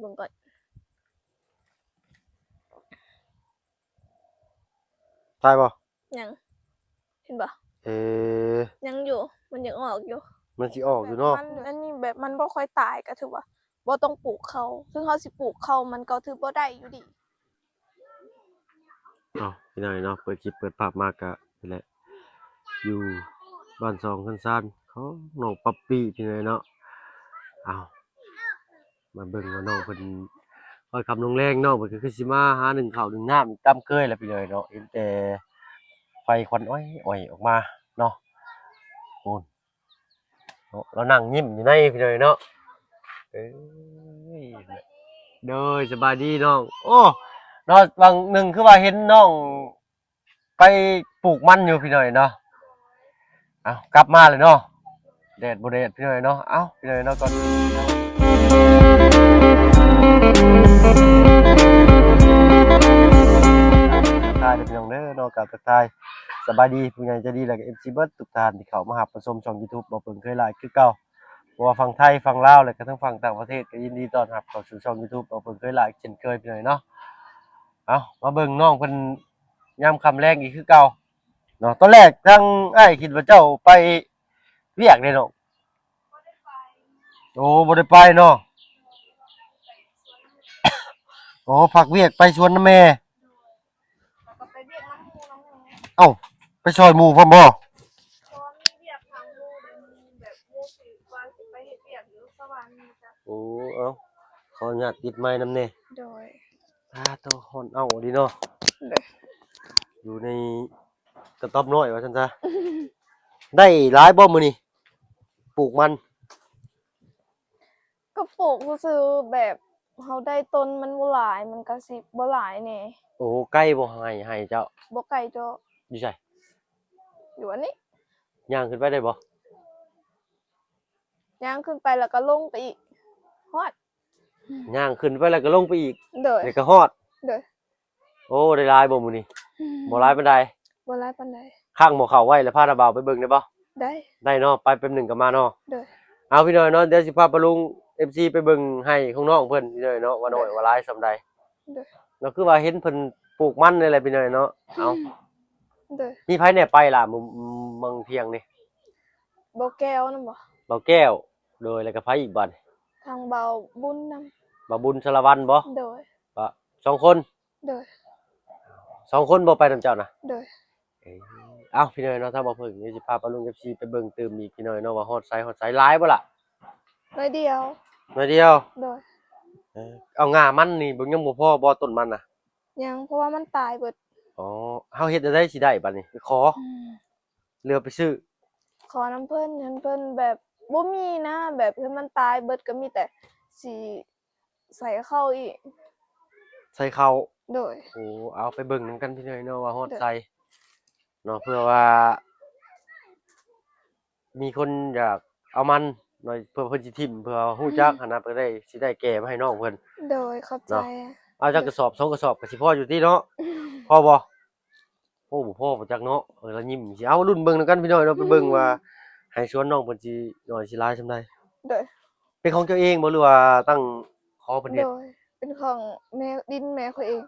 เบิ่งก่อนใช่บ่ยังเห็นบ่ยังอยู่มันยังออกอยู่มันสิออกอยู่เนาะอันนี้แบบมันบ่ค่อยตายก็ถือว่าบ่ต้องปลูกเขาถึงเฮาสิปลูกเขามันก็ถือบ่ได้อยู่ดีพี่น้อยเนาะเปิดคลิปเปิดภาพมากะนี่แหละอยู่บ้านซองคันซานเขาน้องปั๊ปปี้พี่น้อยเนาะมาเบิ่งว่าน้องเพิ่นค่อยคำลงแรงเนาะเพิ่นก็คือสิมาหาหนึ่งข้าวหนึ่งน้ำตามเคยแหละพี่น้อยเนาะเห็นแต่ไฟควันอ้อยๆออกมาเนาะโอ้นเรานั่งยิ้มอยู่ในพี่น้อยเนาะเอ้ยเด้อสบายดีน้องโอ้เนาะบางหนึ่งคือว่าเห็นน้องไปปลูกมันอยู่พี่น้อยเนาะกลับมาเลยเนาะแดดบ่แดดพี่น้อยเนาะพี่น้อยเนาะก่อนทายพี่น้องเด้อเนาะกับทักทายสบายดีผู้ใหญ่ใจดีแล้วก็ FC เบิดทุกท่านที่เข้ามาหาชมช่อง YouTube บ่เพิ่งเคยหลายคือเก่าบ่ว่าฝั่งไทยฝั่งลาวแล้วก็ทั้งฝั่งต่างประเทศก็ยินดีต้อนรับเข้าสู่ช่อง YouTube บ่เพิ่งเคยหลายเช่นเคยพี่น้อยเนาะมาเบิ่งน้องเพิ่นยามค่ำแลงอีกคือเก่าเนาะตอนแรกทางอ้ายคิดว่าเจ้าไปเวียกเด้เนาะโอ้บ่ได้ไปเนาะโอ้พักเวียกไปชวนน้าแม่ไปซอยหมู่พร้อมบ่โอ้ขออนุญาตติดไม้นำแน่โดยโตฮ้อนดีเนาะอยู่ในกระต๊อบน้อยว่าซั่นซะได้หลายบ่มื้อนี้ปลูกมันก็ปลูกซื่อแบบเฮาได้ต้นมันบ่หลายมันก็สิบ่หลายแน่โอ้ใกล้บ่ให้เจ้าบ่ไกลเจ้าอยู่ไสอยู่อันนี้ย่างขึ้นไปได้บ่ย่างขึ้นไปแล้วก็ลงไปอีกฮอดย่างขึ้นไปแล้วก็ลงไปอีกเด้อแล้วก็ฮอดเด้อโอ้ได้หลายบ่มื้อนี้บ่หลายปานใดบ่หลายปานใดข้างบ่เข้าไว้แล้วพาน้าบ่าวไปเบิ่งได้บ่ได้เนาะไปแป๊บหนึงก็มาเนาะเด้อเอาพี่น้อยเนาะเดี๋ยวสิพาปะลุง FC ไปเบิ่งให้ของน้องเพิ่นพี่น้อยเนาะว่าน้อยว่าหลายส่ำใดเด้อเนาะคือว่าเห็นเพิ่นปลูกมันนี่แหละพี่น้อยเนาะเด้อมีไผแหน่ไปล่ะมื้อเที่ยงนี่บ่แก้วนำบ่บ่แก้วโดยแล้วก็ไผอีกบัดทางเบาบุญนำบ่บุญสารวัตรบ่โดยก็2คนโดย2คนบ่ไปนำเจ้านะโดยพี่น้อยเนาะถ้าบ่เพิ่งเดี๋ยวสิพาปะลุง FC ไปเบิ่งตื่มอีกพี่น้อยเนาะว่าฮอดไสหลายบ่ล่ะน้อยเดียวน้อยเดียวโดยเอาง่ามันนี่เบิ่งยังบ่พอบ่ต้นมันน่ะยังเพราะว่ามันตายเบิดเฮาเฮ็ดจั่งใดสิได้บัดนี้ไปขอเรือไปซื้อขอน้ำเพิ่นแบบบ่มีนะแบบคือมันตายเบิดก็มีแต่สิใส่เข้าอีกใส่เข้าโดยเอาไปเบิ่งนำกันพี่น้อยเนาะว่าฮอดไสเนาะเพื่อว่ามีคนอยากเอามันหน่อยเพื่อเพิ่นสิทิ่มเพื่อฮู้จักหันน่ะเพิ่นสิได้แก้มาให้น้องเพิ่นโดยเข้าใจเอาจักกระสอบ2กระสอบก็สิพออยู่ติเนาะพอบ่บ่พอบ่จักเนาะแล้วยิ้มสิเอารุ่นเบิ่งนำกันพี่น้อยเนาะไปเบิ่งว่าให้สวนน้องเพิ่นสิน้อยสิหลายส่ำใดโดยเป็นของเจ้าเองบ่หรือว่าตั้งขอเพิ่นเฮ็ดโดยเป็นของแม่ดินแม่เขาเอง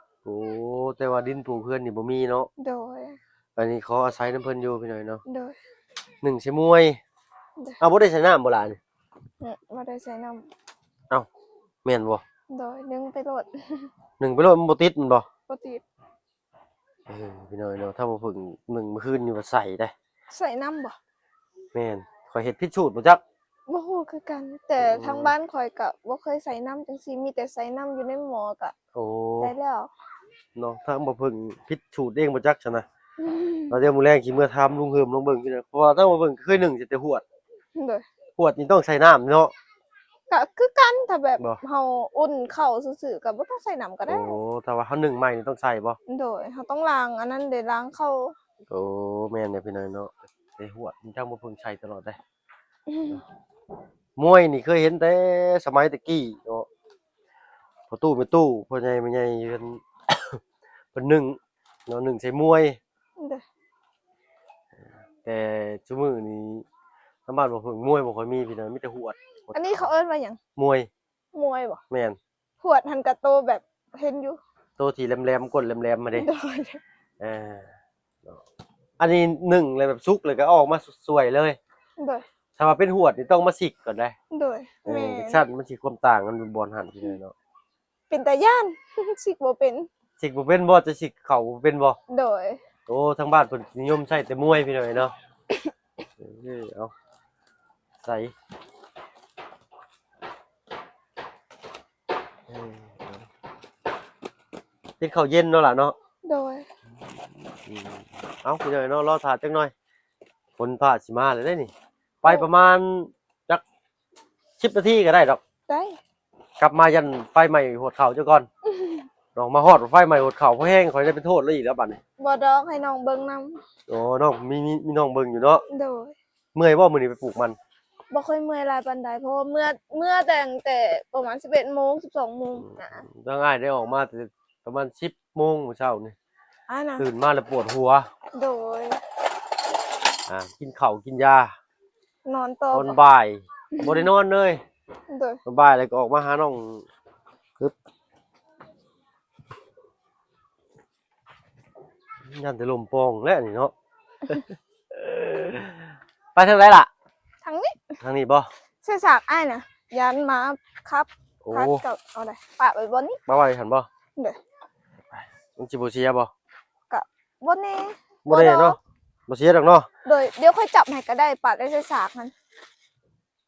แต่ว่าดินปลูกเพิ่นนี่บ่มีเนาะโดยอันนี้ขออาศัยนำเพิ่นอยู่พี่น้อยเนาะโดย1ใช้มวยบ่ได้ใส่น้ำบ่ล่ะนี่บ่ได้ใส่น้ำแม่นบ่โดยนึ่งไปโลด1ไปโลดมันบ่ติดแม่นบ่บ่ติดพี่น้อยเนาะถ้าบ่ฝึก1มื้อคืนนี่ว่าใส่ได้ใส่น้ำบ่แม่นข้อยเฮ็ดผิดสูตรบ่จักบ่ฮู้คือกันแต่ทางบ้านข้อยก็บ่เคยใส่น้ำจังซี่มีแต่ใส่น้ำอยู่ในหม้อก็ได้แล้วเนาะถ้าบ่ฝึกผิดสูตรเองบ่จักซั่นน่ะเดี๋ยวมื้อแลงสิมื้อถามลุงเฮิมลองเบิ่งพี่น้อยเพราะว่าถ้าบ่เบิ่งเคยนึ่งแต่หวดโดยหวดนี่ต้องใส่น้ำเนาะก็คือกันถ้าแบบเฮาอุ่นข้าวซื่อๆก็บ่ต้องใส่น้ำก็ได้ถ้าว่าเฮานึ่งใหม่นี่ต้องใส่บ่โดยเฮาต้องล้างอันนั้นเด้ล้างข้าวแม่นเด้พี่น้อยเนาะแต่หวดนี่จังบ่เพิ่งใช้ตลอดได้มวยนี่เคยเห็นแต่สมัยตะกี้เนาะพอตู้แม่ตู้พ่อใหญ่แม่ใหญ่เพิ่น เพิ่นนึ่งเนาะนึ่งใส่มวยแต่ซุมื้อนี้ทางบ้านบ่เพิ่งมวยบ่ค่อยมีพี่น้อยมีแต่หวดอันนี้เขาเอิ้นว่าหยังมวยมวยบ่แม่น หวดหันกะโตแบบเห็นอยู่ โตที่แหลมๆก้นแหลมๆมาเด้ โดย เออเนาะอันนี้นึ่งเลยแบบสุกเลยก็ออกมาสวยเลย โดย ถ้าว่าเป็นหวดนี่ต้องมาสิกก่อนได้ โดย เอ แม่ อชั้นมันสิความต่างกันบนหันพี่เลยเนาะ เป็นตาย่าน สิบ่เป็น สิกบ่เป็นบ่จะสิกเขาบ่เป็นบ่ โดย โอ้ทางบ้านเพิ่นนิยมใช้แต่มวยพี่เลยเนาะ เออเอาใส่เออกินข้าวเย็นเนาะล่ะเนาะ โดย อืมเอาพี่เลยเนาะรอถ่าจักหน่อยฝนฟ้าสิมาเลยได้นี่ ไปประมาณจัก10นาทีก็ได้ดอก ได้ กลับมายันไฟใหม่หดเข่าเจ้าก่อนน้องมาฮอดไฟใหม่หดเข่าเพราะแห้งข่อยได้เป็นโทษเลยอีกแล้วบัดนี้ บ่ดอกให้น้องเบิ่งนำ โอ้น้องมีน้องเบิ่งอยู่เนาะ โดย เมื่อยบ่มื้อนี้ไปปลูกมัน บ่ค่อยเมื่อยหลายปานใดเพราะว่าเมื่อแต่ตั้งแต่ประมาณ11 โมง 12 โมงนะ ต้องอ้ายได้ออกมาแต่ประมาณ10 โมงมื้อเช้านี่ นะ ตื่นมาแล้วปวดหัว โดย กินข้าวกินยาน อนต่อ ตอนบ่ายบ่ได้นอนเลย โดย ตอนบ่ายแล้วก็ออกมาหาน้องปึ๊บยันแต่ลมโปองแล้วนี่เนาะ ไปทางไหนล่ะ ทางนี้ ทางนี้บ่ ใส่สากอ้ายน่ะยันมาครับ โอ้ พัดกับเอาได้ปะไว้บนนี้ มาไว้หันบ่ เด้อ มันสิบ่เสียบ่ บนนี้ บ่ได้เนาะบ่เสียดอกเนาะ โดยเดี๋ยวค่อยจับให้ก็ได้ปะได้ใส่สากมัน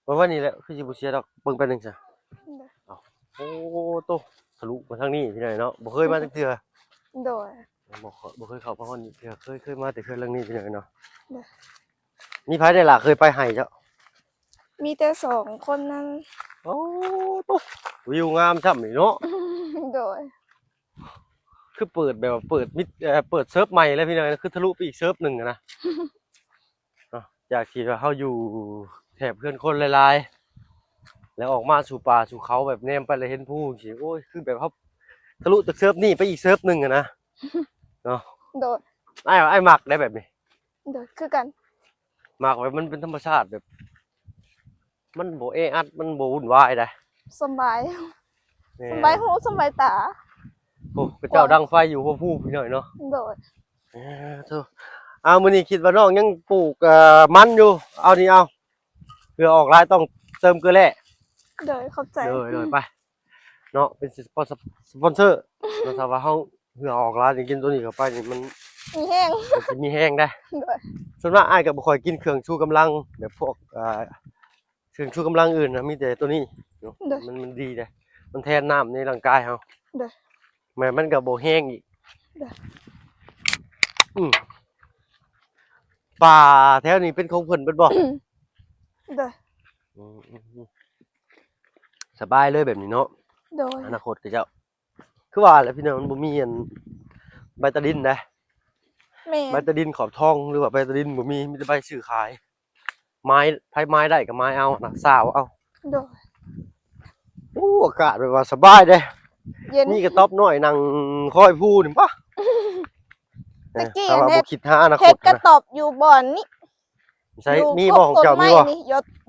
เพราะว่านี่แหละคือสิบ่เสียดอกเบิ่งไปหนึงซะ เด้อ โอ้โตทะลุมาทางนี้พี่น้อยเนาะบ่เคยมาจักเทื่อ โดย บ่เคยเข้ามาฮอดนี่เทื่อเคยมาแต่เทื่อเรื่องนี้พี่น้อยเนาะ เด้อ มีไผได้ล่ะเคยไปให้เจ้า มีแต่สองคนนั้น โอ้โตวิวงามช่ำนี่เนาะ โดย คือเปิดแบบว่าเปิดมิดเปิดเซิร์ฟใหม่แล้วพี่น้อยคือทะลุไปอีกเซิร์ฟหนึงอะนะ เนาะจากที่ว่าเฮาอยู่แถบเพื่อนคนหลายๆแล้วออกมาสู่ป่าสู่เขาแบบแนมไปแล้วเห็นผู้สิโอ้ยคือแบบเฮาทะลุจากเซิร์ฟนี้ไปอีกเซิร์ฟหนึงอะนะเนาะ โดย ไอ้มักได้แบบนี้ โดยคือกัน มักแบบมันเป็นธรรมชาติแบบ มันบ่แออัดมันบ่วุ่นวายได้ สำบาย แม่ สำบายหูสำบายตา โอ้พระเจ้าดังไฟอยู่พวกผู้พี่หน่อยเนาะ โดย โธ่เอามื้อนี้คิดว่าน้องยังปลูกมันอยู่เอานี่เอาเพื่อออกลายต้องเติมเกลือแร่ โดยเข้าใจ เลยไปเนาะเป็นสปอนเซอร์เราถ้าว่าเฮาเพื่อออกลายกินตัวนี้เข้าไปนี่มัน มีแห้ง จะมีแห้งได้ โดย ส่วนมากอ้ายก็บ่ค่อยกินเครื่องชูกำลังแบบพวกเครื่องชูกำลังอื่นนะมีแต่ตัวนี้เนาะมันดีเด้มันแทนน้ำในร่างกายเฮา โดย แม่มันก็บ่แห้งอีก เด้อ ป่าแถวนี้เป็นของเพิ่นเบิดบ่ โดย อืมสบายเลยแบบนี้เนาะ โดย อนาคตก็เจ้าคือว่าแหล้วพี่น้องมันบ่มีอันใบตะดินนะ แม่ ใบตะดินขอบทองหรือว่าใบตะดินบ่มีแต่ใบซื้อขาย ไม้ไผไม้ได้ก็ไม้เอานะสาวเอา โดย โอ้อากาศแบบว่าสบายเด้ เย็น นี่กระต๊อบน้อยนั่งคอยผู้นี่ปะ ตะกี้ ถ้าว่า เฮ็ บ่ ด คิดหาอนาค เฮ็ ต ดกระ นะ ตอบอยู่บ่อนนี่ ใช่ อยู่ มีบ่ของเจ้า ต้น มี ไม้ บ่ นี่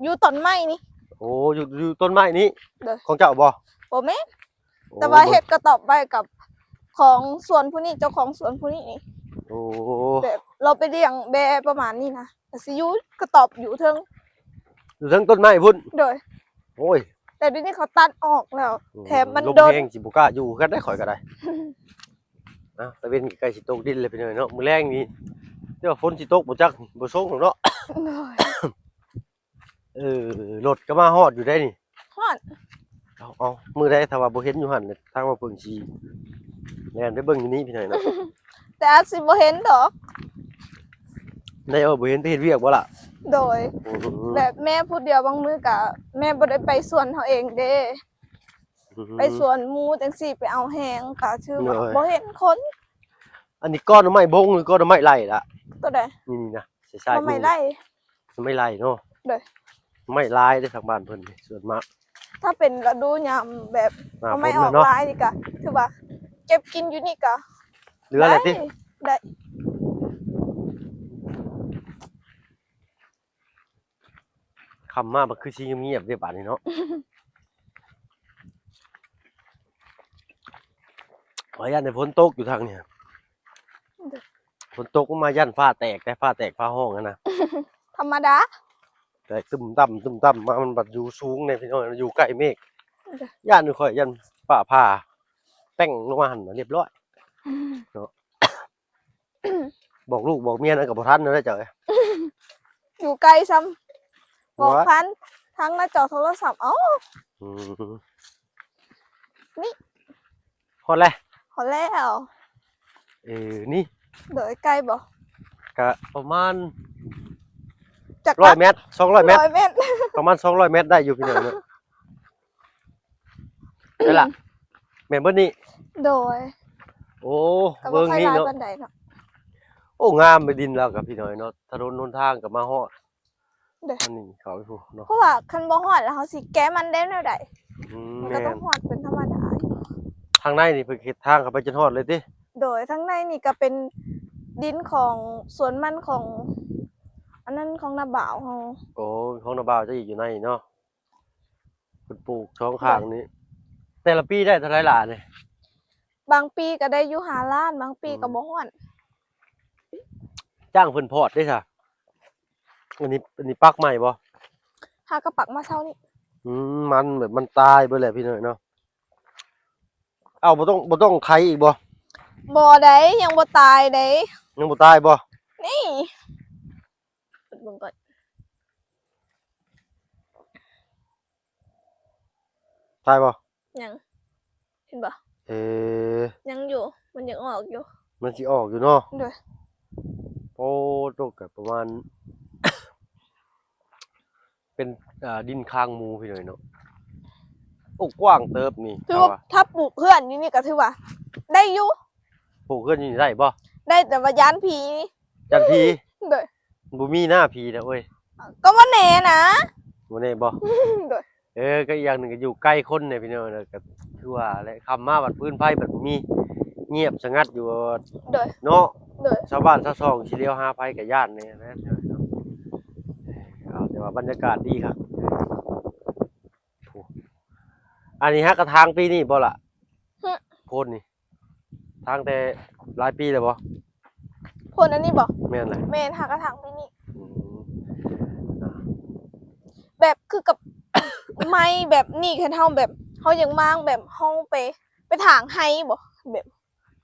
อยู่ต้นไม้นี่ โอ้อยู่ต้นไม้นี้ เด้อ ของเจ้าบ่ บ่แม่นแต่ว่าเฮ็ดกระตอบไว้กับของสวนผู้นี้เจ้าของสวนผู้นี้นี่ โอ้ แบบเราไปเลี้ยงแบะประมาณนี้นะแต่สิอยู่กระตอบอยู่เทิง อยู่ทั้งต้นไม้พุ่น โดย โอ้ย แต่เดี๋ยวนี้เขาตัดออกแล้ว แถมมัน ลม โดน แห้งสิบ่กล้าอยู่กันได้ข่อยก็ได้ นะตะเวนใกล้สิตกดินเลยไปหน่อยเนาะมื้อแรงนี้เดี๋ยวฝนสิตกบ่จักนี่บ่ส่งหรอกเนาะ โดย รถก็มาฮอดอยู่ได้นี่ ฮอด เอามื้อใดถ้าว่าบ่เห็นอยู่หั่นเนี่ยทางว่าเพิ่งสิแล่นไปเบิ่งอยู่นี่พี่หน่อยเนาะ แต่อาจสิบ่เห็นดอก ได้บ่เห็นไปเฮ็ดเวียกบ่ล่ะ โดย อืม แบบแม่ผู้เดียวบางมื้อกะแม่บ่ได้ไปสวนเขาเองเด้ ไปสวนหมูจังซี่ไปเอาแหงกะชื่อว่า เลย บ่เห็นคน อันนี้ก้อนหน่อไม้บงหรือก้อนหน่อไม้ไร่ล่ะ ตัวใด นี่นะใช่ บ่ไม่ไล่ ไม่ไร่เนาะ เลย ไม่ลายได้ทางบ้านเพิ่นนี่ส่วนมาก ถ้าเป็นฤดูยามแบบ หน้า เอา ฝ ไม่ น ออ น่ะ ก เนาะ ลายนี่กะถือว่าเก็บกินอยู่นี่กะ เหลืออะไรติ ได้ คำมามันคือสิเงียบๆเด้บาดนี้เนาะ ว่ายันในฝนตกอยู่ทางเนี่ยฝนตกมายันฟ้าแตกแต่ฟ้าแตกฟ้าห้องนะ ธรรมดา แต่ตึมต่ำมามันบัดอยู่สูงเนี่ยพี่น้องอยู่ใกล้เมฆยันอยู่ค่อยยันฟ้าผ่าแป้งลงมาหั่นน่ะเรียบร้อยเนาะ บอกลูกบอกเมียนะกับบ่ทันนะได้อเจ้าเอ้ย อยู่ไกลซ้ำบอก ว่า พันทั้งหน้าจอโทรศัพท์เอ้า อืม นี่ ฮอดแล้ว ขอแล้ว นี่ เดี๋ยวไกลบ่ ก็ประมาณ จาก 100 เมตร200 เมตร 100 เมตร ประมาณ200 เมตรได้อยู่พี่น้องเนาะได้ล่ะแม่นเบิดนี่ โดย โอ้ ก็บ่ เบิ่ง ค่อย นี่ หลาย เนาะ ปานใดเนาะ โอ้งามไปดินแล้วกับพี่น้อยเนาะถนนหนทางก็มาฮอด เด้อ อันนี้เขาไปพูดเนาะ เพราะว่าคันบ่ฮอดแล้วเฮาสิแก้มันได้แนวใด มันก็ แม่ ต้อน งฮอดเป็นธรรมดาอยู่ ทางในนี่เพิ่นเฮ็ดทางเข้าไปจนฮอดเลยติ โดยทั้งในนี่ก็เป็นดินของสวนมันของ อันนั้นของนาบ่าวเฮา โอ้ของนาบ่าวจะอยู่ในเนาะเพิ่นปลูกช่องข้างนี้ แต่ละปีได้เท่าไหร่ล่ะนี่ บางปีก็ได้อยู่5ล้านบางปีก็บ่ฮอด จ้างเพิ่นพอดได้ซะอันนี้ปักใหม่บ่ หากระปักมาเช้านี้ มันแบบมันตายเบิดแหละพี่น้อยเนาะเอาบ่ต้องไขอีกบ่ บ่ได้ยังบ่ตายได้ ยังบ่ตายบ่ นี่เปิดเบิ่งก่อน ตายบ่ ยังเห็นบ่ เอ๊ะ ยังอยู่มันยังออกอยู่ มันสิออกอยู่เนาะ โดย โอ้ตกกับประมาณ เป็นดินข้างหมูพี่หน่อยเนาะโอ้กว้างเติบนี่ คือว่าถ้าปลูกเพื่อนนี่ก็ถือว่า ได้อยู่ ปลูกเพื่อนนี่ได้บ่ ได้แต่ว่าย้านผี จันที โดย บ่มีหน้าผีนะเว้ย ก็ว่าแน่นะ บ่แน่บ่ โดย ก็อีกอย่างหนึงก็อยู่ใกล้คนเนี่ยพี่น้อยเนาะก็คือว่าและคำมาบัดพื้นไผบัดบ่มีเงียบสงัดอยู่ โดย เนาะ โดย ชาวบ้านชาวช่องสิเลี้ยวหาไผก็ย่านเนี่ยนะพี่น้อยเนาะเอาแต่ว่าบรรยากาศดีครับโอ้อันนี้ฮะกระทางปีนี้บ่ล่ะโพนนี่ทางแต่หลายปีแล้วบ่ คนอันนี้บอก แม่นแหละ เมนหากระถางปีนี้ อืม แบบคือกับ ไม้แบบนี่แค่เท่าแบบเขายังมางแบบห้องไปถางให้บ่แบบ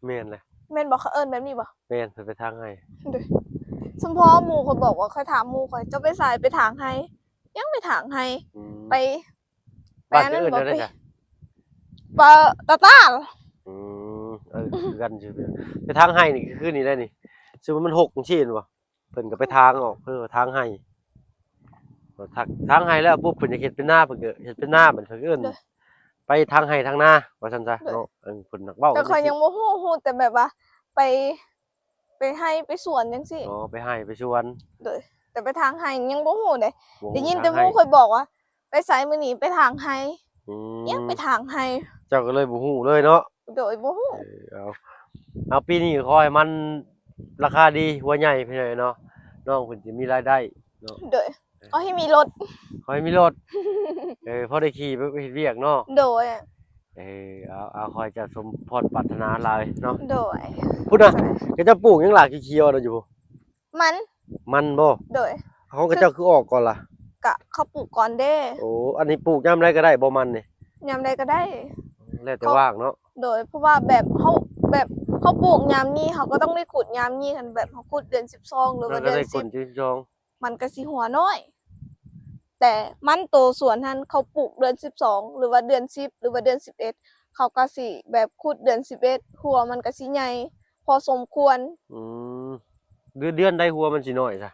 แม่นเลย แม่นบอกเขาเอิญแบบนี้บ่ แม่นไปทางให้ โดยสมพอหมู่เขาบอกว่าเขาถามหมู่เขาจะไปสายไปถางให้ยังไปถางให้ อืม ไป บ้าน อัน จะ นั้น เอิ้น บ่ ได้ ไป จ้ะ ปลาตาต้า อืมคือกันชื่อไปทางให้นี่คือนี่ได้นี่ซึ่งมันหกจังซี่บ่เพิ่นก็ไปทางออกเพื่อทางให้ทางให้แล้วปุ๊บเพิ่นจะเฮ็ดเป็นหน้าเพิ่นก็เฮ็ดเป็นหน้าเหมือนเพิ่นเอิ้นไปทางให้ทางหน้าว่าซั่นซะเนาะเพิ่นนักเว้า แต่เขายังบ่ฮู้แต่แบบว่า ไปให้ไปสวนจังซี่ อ๋อไปให้ไปชวน โดยแต่ไปทางให้ยังบ่ฮู้เด้ วง ได้ยินแต่ห ทาง มู่ ให้ เคยบอกว่า ไปไสมื้อนี้ไปทางให้ อืม ยังไปทางให้ เจ้าก็เลยบ่ฮู้เลยเนาะ โดยบ่ฮู้ เอาปีนี้ขอให้มันราคาดีหัวใหญ่พี่น้อยเนาะน้องเพิ่นสิมีรายได้เนาะ โดยเอาให้มีรถ ขอให้มีรถ พอได้ขี่ไปเฮ็ดเวียกเนาะ โดย เอาคอยจะสมพรปรารถนาหลายเนาะ โดย พุ่นน่ะก็จะปลูกหยังหลากเขียวๆน่ะอยู่ มัน มันบ่ โดย เขาก็เจ้าคือออกก่อนล่ะ กะเขาปลูกก่อนเด้ โอ้อันนี้ปลูกยามใดก็ได้บ่มันนี่ ยามใดก็ได้ แล้วแต่ว่างเนาะ โดยเพราะว่าแบบเขาปลูกยามนี้เขาก็ต้องได้ขุดยามนี้กันแบบเขาขุดเดือน12หรือ แล้ว ว่า ก็ เดือน ได้คนที่จอง 10มันก็สิหัวน้อย แต่มันโตสวนท่านเขาปลูกเดือน12หรือว่าเดือน10หรือว่าเดือน11เขาก็สิแบบขุดเดือน11หัวมันก็สิใหญ่พอสมควร อืมเดือนใดหัวมันสิน้อยซะ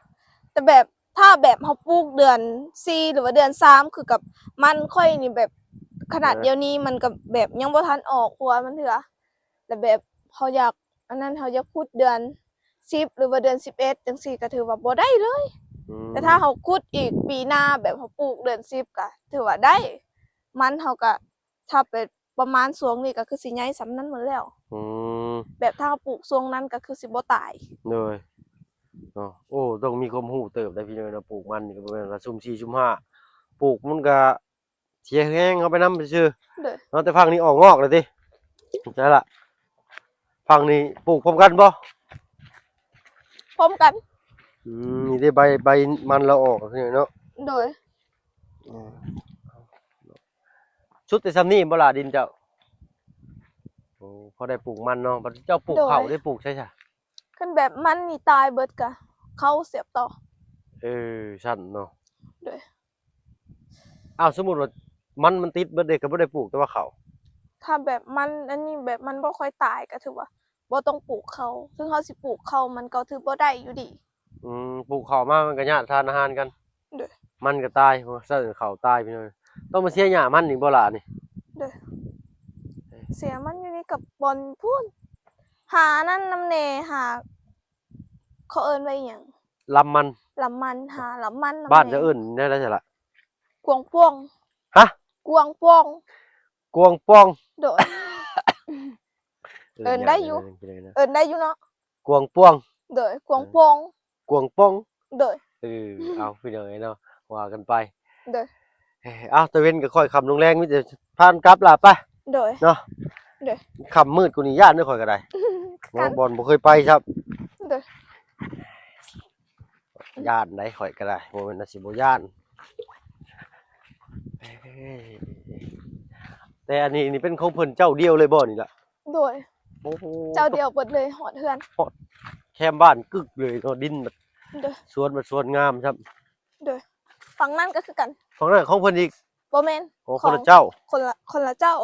แต่แบบถ้าแบบเขาปลูกเดือน4หรือว่าเดือน3คือกับมันค่อยนี่แบบขนาดเดียวนี้มันก็แบบยังบ่ทันออกหัวมันเถื่อแต่แบบเขาอยากอันนั้นเขาอยากขุดเดือน10หรือว่าเดือน11จังซี่ก็ถือว่าบ่ได้เลย อืม แต่ถ้าเขาขุดอีกปีหน้าแบบเขาปลูกเดือน10ก็ถือว่าได้ มันเขาก็ถ้าเป็นประมาณช่วงนี้ก็คือสิใหญ่สำนั้นหมดแล้ว อืม แบบถ้าเขาปลูกช่วงนั้นก็คือสิบ่ตาย เลยเนาะโอ้ต้องมีความรู้เติบได้พี่น้อยเนาะปลูกมันนี่ก็บ่แม่นว่าซุ่ม4ซุ่ม5ปลูกมันก็เสียแรงเอาไปนำซื่อ เด้อ เนาะแต่ฝั่งนี้ออกงอกเลยติใช่ล่ะ ฝั่งนี้ปลูกพร้อมกันบ่ พร้อมกัน นี่ได้ใบมันเราออกใช่เนาะ โดย อืมชุดแต่ซ้ำนี่บ่ล่ะดินเจ้าโอ้พอได้ปลูกมันเนาะบัดเจ้าปลูกข้าวได้ปลูกใช่จ้ะ คันแบบมันนี่ตายเบิดกะเขาเสียบต่อ ชั้นเนาะ โดย อ้าวสมมุติว่ามันติดเบิดเด้ก็บ่ได้ปลูกแต่ว่าข้าว ถ้าแบบมันอันนี้แบบมันบ่ค่อยตายก็ถือว่าบ่ต้องปลูกเขาถึงเขาสิปลูกเขามันก็ถือบ่ได้อยู่ดี ปลูกข้าวมามันก็ยากทานอาหารกัน โดย มันก็ตายเพราะว่าซะข้าวตายไปเลยต้องมาเสียหญ้ามันอีกบ่ล่ะนี่ โดยเสียมันอยู่นี่กับบอลพูนหานั่นนำแหน่หาเขาเอิ้นไว้หยัง ลำมัน ลำมันหาลำมันำ บ้าน แห จะเอิ้นได้แล้วใช่ล่ะ กวงป้วง ฮะ กวงป้วง กวงป้อง โดย เอิ้นได้อยู่ เอิ้นได้อยู่เนาะ กวงป้อง โดยกวงป้วง กวงป้อง โดย เอาพี่น้อยเนาะว่ากันไป โดย เอาตะเว้นก็ค่อยค่ำลงแรงมีแต่พานกลับล่ะไป โดย เนาะ โดย ค่ำมืดกูนี่ย่านเด้อข่อยก็ได้ กัน บ่บ่เคยไปครับ โดย ย่านได้ข่อยก็ได้บ่แม่นว่าสิบ่ย่านแต่อันนี้นี่เป็นของเพิ่นเจ้าเดียวเลยบ่นี่ล่ะ โดย โอ้โห เจ้าเดียวเปิดเลยหอดเฮือน แคมบ้านกึกเลยเนาะดินแบบ โดย สวนแบบสวนงามครับ โดยฝั่งนั้นก็คือกัน ของนั้นของเพิ่นอีก บ่แม่น โอ้คนละเจ้า คนละเจ้า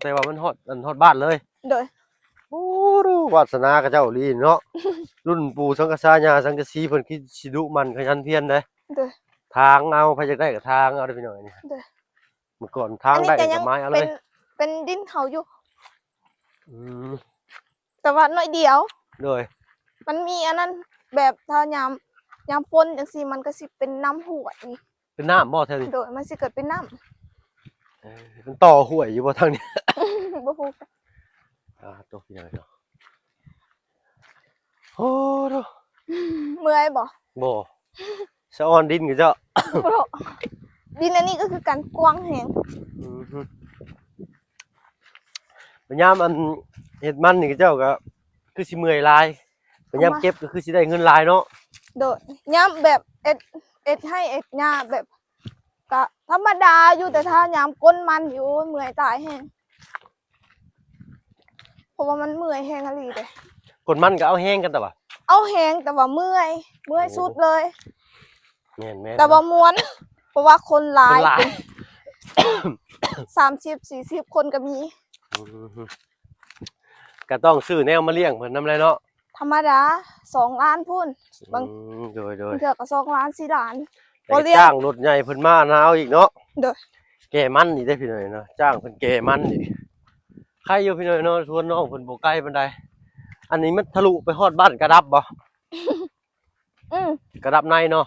แต่ว่ามันฮอดบ้านเลย โดย โอ้ดูวาสนากับเจ้าลีเนาะ รุ่นปู่สังกะสาญาสังกะสีเพิ่นคิดสิดุมันขยันเพียรเด้ โดย ทางเอาไผจักได้ก็ทางเอาได้พี่น้อยนี่ โดย เมื่อก่อนทางได้ก็ไม้เอาเลย เป็นดินเขาอยู่ อืม แต่ว่าน้อยเดียว โดย มันมีอันนั้นแบบถ้ายามฝนจังซี่มันก็สิเป็นน้ำห้วยนี่ เป็นน้ำบ่แท้นี่ โดยมันสิเกิดเป็นน้ำ เป็นต่อห้วยอยู่บ่ทางนี้ บ่ฮู้ ตกพี่น้อยเนาะโอ้โธ่ เมื่อยบ่ บ่สะออนดินกับเจ้า บ่รู้ดินอันนี้ก็คือการกว้างแหง อือฮึปัญญามอันเฮ็ดมันนี่กับเจ้าก็คือสิเมื่อยหลายปัญญามเก็บก็คือสิได้เงินหลายเนาะ โดยยามแบบเอ็ดให้เอ็ดหญ้าแบบก็ธรรมดาอยู่แต่ถ้ายามก้นมันอยู่เมื่อยตายแฮงเพราะว่ามันเมื่อยแฮงอะลีเด้ คนมันก็เอาแห้งกันแต่ว่า เอาแฮงแต่ว่าเมื่อยสุดเลย แม่น แต่ว่าม้วน เพราะว่าคนหลาย หลาย 30-40 คนก็มี อือฮึก็ต้องซื้อแนวมาเลี้ยงเพิ่นนำเลยเนาะ ธรรมดา2 ล้านพุ่น บาง โดย เทื่อก็2 ล้าน4 ล้าน แต่ก็จ้างรถใหญ่เพิ่นมานะเอาอีกเนาะ โดย แก่มันนี่ได้พี่หน่อยเนาะจ้างเพิ่นแก่มันนี่ใครอยู่พี่หน่อยเนาะชวนน้องเพิ่นบ่ไกลปานใดอันนี้มันทะลุไปฮอดบ้านกระดับบ่ อืม กระดับในเนาะ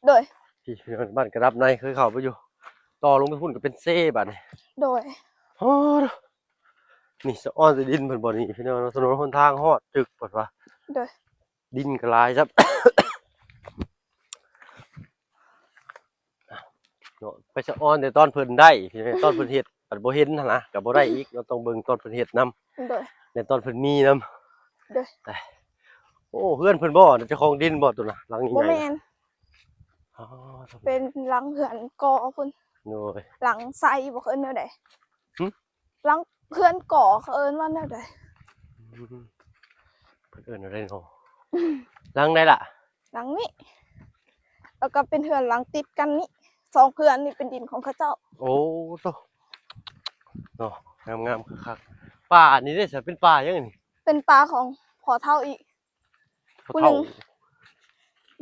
โดย พี่น้อยบ้านกระดับในเคยเข้าไปอยู่ต่อลงไปพุ่นก็เป็นเซ่บัดนี้ โดย โอ้นี่สะอ้อนสิดินเพิ่นบ่นี่พี่น้องเนาะถนนหนทางฮอดจึกเพิ่นว่า โดย ดินก็หลายครับ เนาะไปสะอ้อนแต่ตอนเพิ่นได้พี่น้องตอนเพิ่นเฮ็ดบัดบ่เห็นหั่นนะก็บ่ได้อีกเราต้องเบิ่งตอนเพิ่นเฮ็ดนํ โดย ในตอนเพิ่นมีนํ โดย โอ้เฮือนเพิ่นบ่เจ้าของดินบ่ตัวน่ะหลังให บ่ ญ่ แม่น ๆอ๋อ เป็นหลังเหือนก่อพุ่น โอ้ย หลังไซบ่เขาเอิ้นแนวใด หึ หลังเพื่อนก่อเขาเอิ้นว่าแนวใด เพิ่นเอิ้นอะไรเนาะหลังใดล่ะ หลังนี้ แล้วก็เป็นเหือนหลังติดกันนี้2เหือนนี่เป็นดินของเขาเจ้า โอ้โตเนาะงามๆคักๆป่านี่เด้อสิเป็นป่ายังไงนี่ เป็นปลาของพอเท่าอีก ผู้หนึ่ง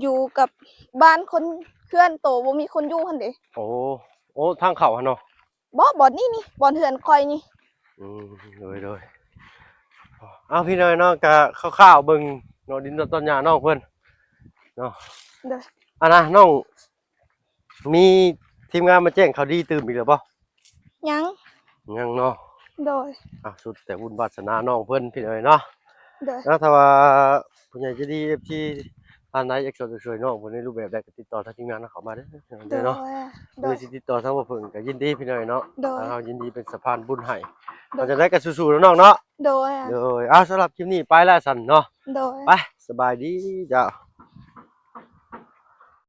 อยู่กับบ้านคนเพื่อนโตบ่มีคนอยู่หั่นเด้ โอ้ทางเขาหั่นเนาะ บ่อนนี่บ่อนเหือนคอยนี่ โดยเอาพี่น้อยเนาะก็คร่าวๆเบิ่งเนาะดินต้นหญ้าน้องเพิ่นเนาะ เด้อ อันนะน้องมีทีมงานมาแจ้งข่าวดีตื่นอีกแล้วบ่ ยัง ยังเนาะ โดย สุดแต่บุญวาสนาน้องเพิ่นพี่น้อยเนาะ โดย แล้วถ้าว่าผู้ใหญ่ใจดี FT ท่านใดอยากช่วยน้องเพิ่นในรูปแบบใดก็ติดต่อทางทีมงานเขามาเด้อ โดย เนาะ โด โด ย ยสิติดต่อทางบ่เพิ่นก็ยินดีพี่น้อยเนาะ โดย ทางเฮายินดีเป็นสะพานบุญให้เราจะได้กันสู้ๆแล้วน้องเนาะ โดยอะ โดยเอาสำหรับคลิปนี้ไปแล้วสั่นเนาะ โดย ไปสบายดีเจ้า